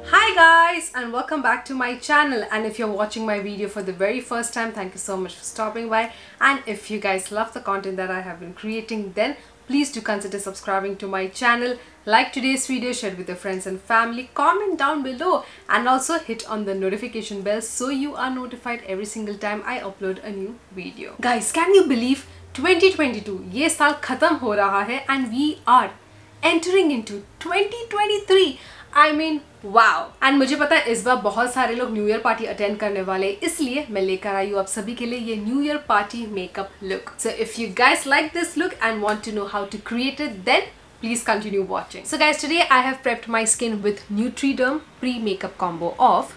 Hi guys, and welcome back to my channel. And if you're watching my video for the very first time, thank you so much for stopping by. And if you guys love the content that I have been creating, then please do consider subscribing to my channel, like today's video, share it with your friends and family, comment down below, and also hit on the notification bell so you are notified every single time I upload a new video. Guys, can you believe 2022 ये साल खत्म हो रहा है and we are entering into 2023. I mean, wow! And मुझे पता है इस बार बहुत सारे लोग न्यू ईयर पार्टी अटेंड करने वाले हैं, इसलिए मैं लेकर आई हूँ आप सभी के लिए ये new year party makeup look. So if you guys like this look and want to know how to create it, then please continue watching. So guys, today I have prepped my skin with Nutriderm pre-makeup combo of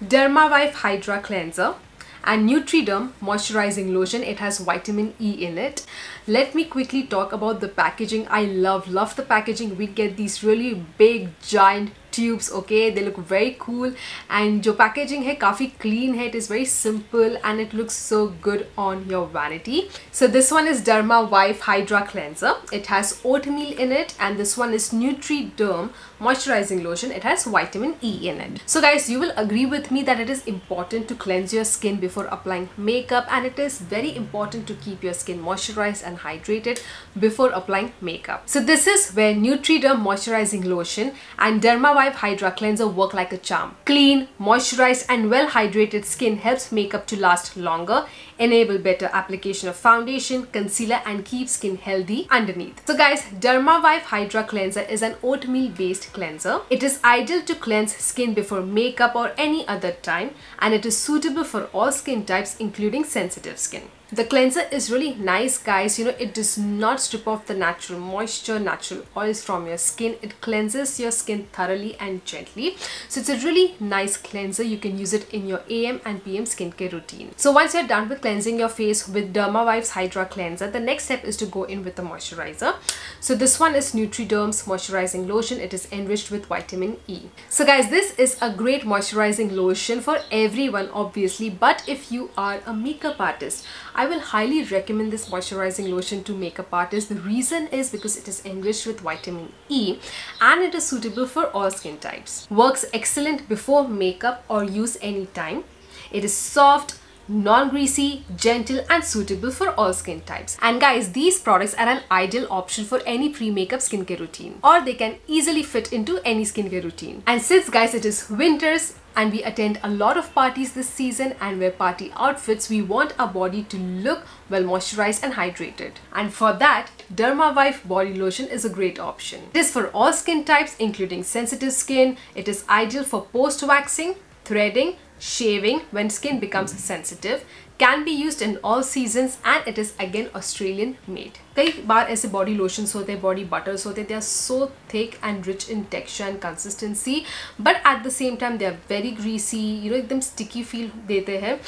Dermavive Hydra Cleanser and Nutriderm moisturizing lotion. It has vitamin E in it. Let me quickly talk about the packaging. I love the packaging. We get these really big giant tubes, okay? They look very cool, and jo packaging hai काफी clean hai. It is very simple and it looks so good on your vanity. So this one is Dermavive Hydra Cleanser. It has oatmeal in it, and this one is Nutriderm moisturizing lotion. It has vitamin E in it. So guys, you will agree with me that it is important to cleanse your skin before applying makeup, and it is very important to keep your skin moisturized and hydrated before applying makeup. So this is where Nutriderm moisturizing lotion and Dermavive Hydra Cleanser work like a charm. Clean, moisturized and well hydrated skin helps makeup to last longer, enable better application of foundation, concealer, and keep skin healthy underneath. So guys, Dermavive Hydra Cleanser is an oatmeal based cleanser. It is ideal to cleanse skin before makeup or any other time, and it is suitable for all skin types including sensitive skin. The cleanser is really nice, guys. You know, it does not strip off the natural moisture, natural oils from your skin. It cleanses your skin thoroughly and gently. So it's a really nice cleanser. You can use it in your AM and PM skincare routine. So once you're done with cleansing your face with Dermavive's Hydra Cleanser, the next step is to go in with the moisturizer. So this one is Nutriderm's moisturizing lotion. It is enriched with vitamin E. So guys, this is a great moisturizing lotion for everyone, obviously, but if you are a makeup artist, I will highly recommend this moisturizing lotion to makeup artists. The reason is because it is enriched with vitamin E and it is suitable for all skin types. Works excellent before makeup or use anytime. It is soft, non-greasy, gentle and suitable for all skin types. And guys, these products are an ideal option for any pre-makeup skincare routine, or they can easily fit into any skincare routine. And since guys it is winters and we attend a lot of parties this season and wear party outfits, we want our body to look well moisturized and hydrated. And for that, Dermavive body lotion is a great option. It is for all skin types including sensitive skin. It is ideal for post-waxing, threading, shaving when skin becomes sensitive, can be used in all seasons, and it is again Australian made. कई बार ऐसे body lotions होते हैं, body butters होते हैं, they are so thick and rich in texture and consistency, but at the same time they are very greasy, you know, एकदम sticky feel देते हैं.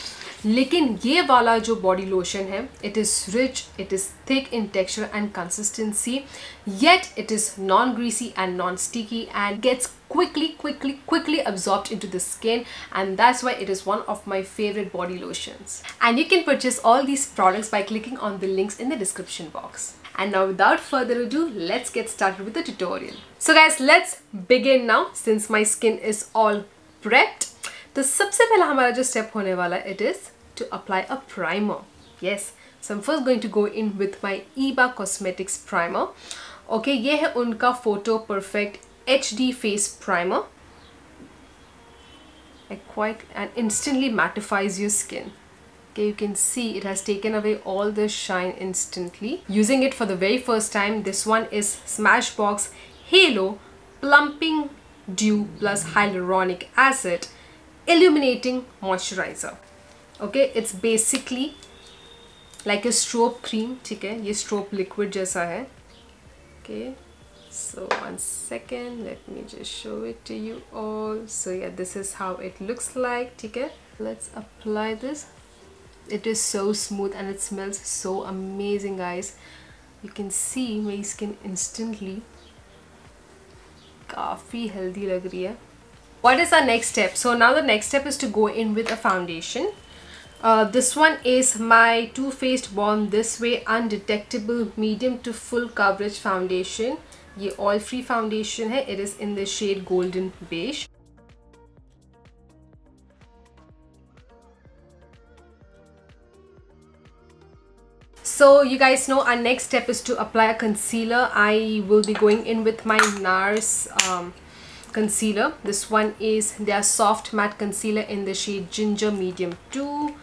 लेकिन ये वाला जो body lotion है, it is rich, it is thick in texture and consistency, yet it is non-greasy and non-sticky and gets quickly absorbed into the skin, and that's why it is one of my favorite body lotions. And you can purchase all these products by clicking on the links in the description box. And now without further ado, let's get started with the tutorial. So guys, let's begin now. Since my skin is all prepped, तो सबसे पहला हमारा जो step होने वाला है, it is to apply a primer. Yes, so I'm first going to go in with my EBA Cosmetics primer. Okay, ये है उनका Photo Perfect HD Face Primer. And instantly mattifies your skin. Okay, you can see it has taken away all the shine instantly. Using it for the very first time, this one is Smashbox Halo Plumping Dew plus Hyaluronic Acid Illuminating Moisturizer. Okay, it's basically like a strobe cream. ठीक है, ये strobe liquid जैसा है. Okay, so one second, let me just show it to you all. So yeah, this is how it looks like. ठीक है, let's apply this. It is so smooth and it smells so amazing, guys. You can see my skin instantly काफी healthy लग रही है. What is our next step? So now the next step is to go in with a foundation. This one is my Too Faced Born This Way Undetectable Medium to Full Coverage Foundation. ये oil free foundation है. It is in the shade Golden Beige. So you guys know our next step is to apply a concealer. I will be going in with my NARS concealer. This one is their soft matte concealer in the shade Ginger Medium 2.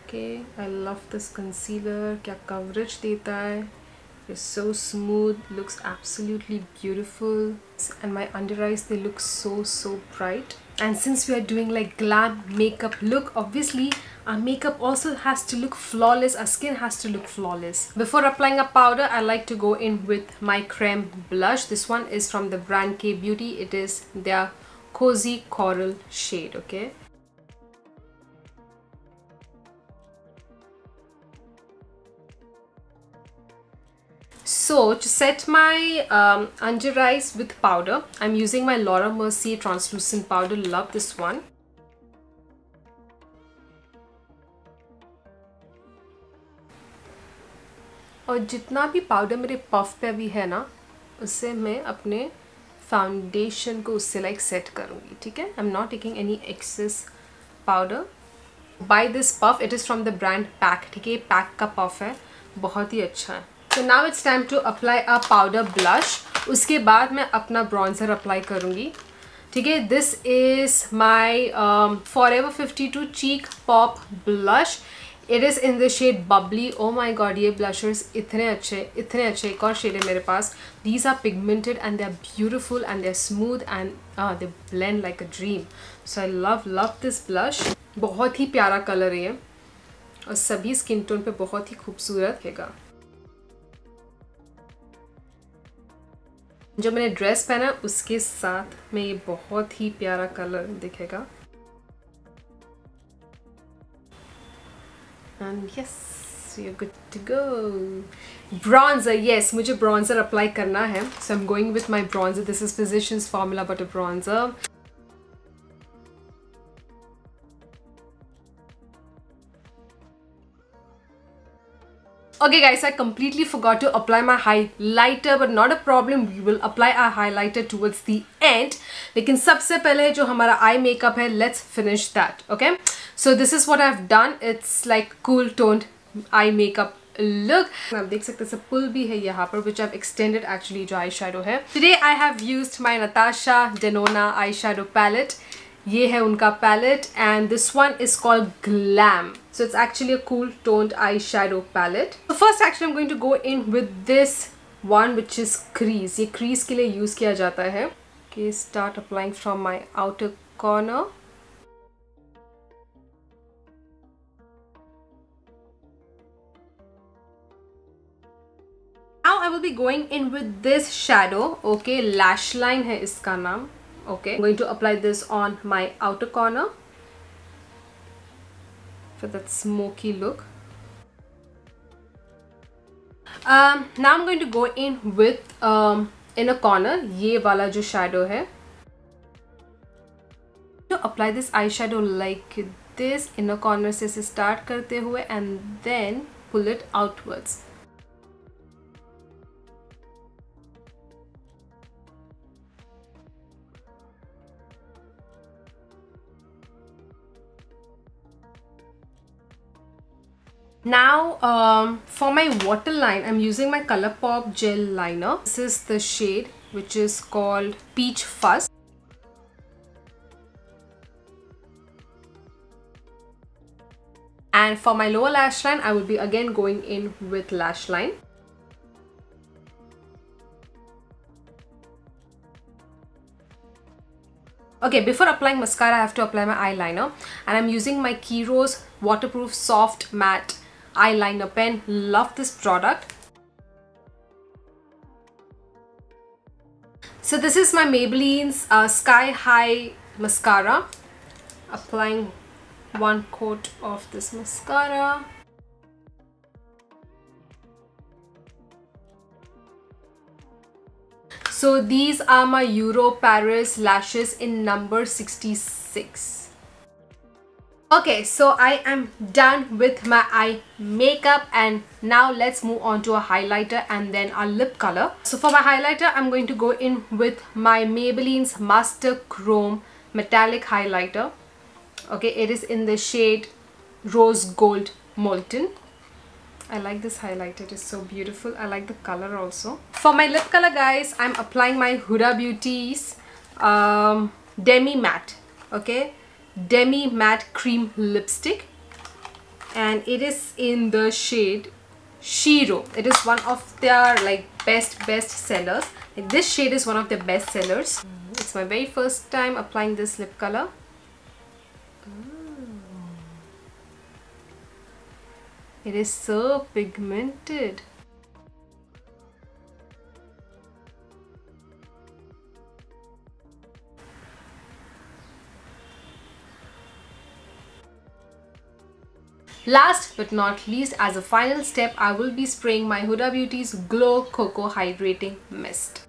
Okay, I love this concealer. क्या coverage देता है. It's so smooth, looks absolutely beautiful, and my under eyes, they look so bright. And since we are doing like glam makeup look, obviously our makeup also has to look flawless, our skin has to look flawless. Before applying a powder, I like to go in with my creme blush. This one is from the brand K Beauty. It is their Cozy Coral shade. Okay, so to set my under eyes with powder, I'm using my Laura Mercier translucent powder. Love this one. और जितना भी powder मेरे puff पे अभी है ना, उससे मैं अपने फाउंडेशन को उससे लाइक सेट करूँगी. ठीक है, I am not taking any excess powder. By this puff, it is from the brand pack. ठीक है, पैक का पफ है, बहुत ही अच्छा है. So now it's time to apply a powder blush. उसके बाद मैं अपना bronzer apply करूँगी. ठीक है, this is my Forever 52 Cheek Pop Blush. It is in the shade Bubbly. Oh my god, ये blushers इतने अच्छे. एक और shade है मेरे पास. These are pigmented and they are beautiful and they are smooth and they blend like a dream. So I love this blush. बहुत ही प्यारा color है ये और सभी skin tone पे बहुत ही खूबसूरत रहेगा. जो मैंने ड्रेस पहना उसके साथ में ये बहुत ही प्यारा कलर दिखेगा. And yes, you are good to go. Bronzer, yes, मुझे ब्रॉन्जर अप्लाई करना है. So I am going with my bronzer. This is Physicians Formula butter bronzer. Okay guys, I completely forgot to apply my highlighter, but not a problem. We will apply our highlighter towards the end. लेकिन सबसे पहले जो हमारा eye makeup है, let's finish that. Okay, so this is what I've done. It's like cool toned eye makeup look. आप देख सकते हैं पुल भी है यहाँ पर, which I've extended actually जो eyeshadow है. Today I have used my Natasha Denona eyeshadow palette. ये है उनका palette and this one is called Glam. So it's actually a cool toned eyeshadow palette. So first actually I'm going to go in with this one which is crease. ये crease के लिए use किया जाता है. Okay, start applying from my outer corner. Now I will be going in with this shadow. Okay, lash line है इसका नाम. Okay, I'm going to apply this on my outer corner for that smoky look. Now I'm going to go in with inner corner. ये वाला जो shadow है. To apply this eyeshadow like this, inner corner से start करते हुए and then pull it outwards. Now for my waterline, I'm using my ColourPop gel liner. This is the shade which is called Peach Fuzz. And for my lower lash line, I will be again going in with lash line. Okay, before applying mascara, I have to apply my eyeliner. And I'm using my Kieros Waterproof Soft Matte Eyeliner Pen. Love this product. So this is my Maybelline's Sky High Mascara. Applying one coat of this mascara. So these are my Euro Paris lashes in number 66. Okay, so I am done with my eye makeup and now let's move on to a highlighter and then a lip color. So for my highlighter, I'm going to go in with my Maybelline's Master Chrome Metallic Highlighter. Okay, it is in the shade Rose Gold Molten. I like this highlighter, it is so beautiful. I like the color also. For my lip color guys, I'm applying my Huda Beauty's Demi Matte, okay, Demi Matte Cream Lipstick, and it is in the shade Shiro. It is one of their like best sellers. Like, this shade is one of their best sellers. It's my very first time applying this lip color. It is so pigmented. Last but not least, as a final step, I will be spraying my Huda Beauty's Glow Cocoa Hydrating Mist.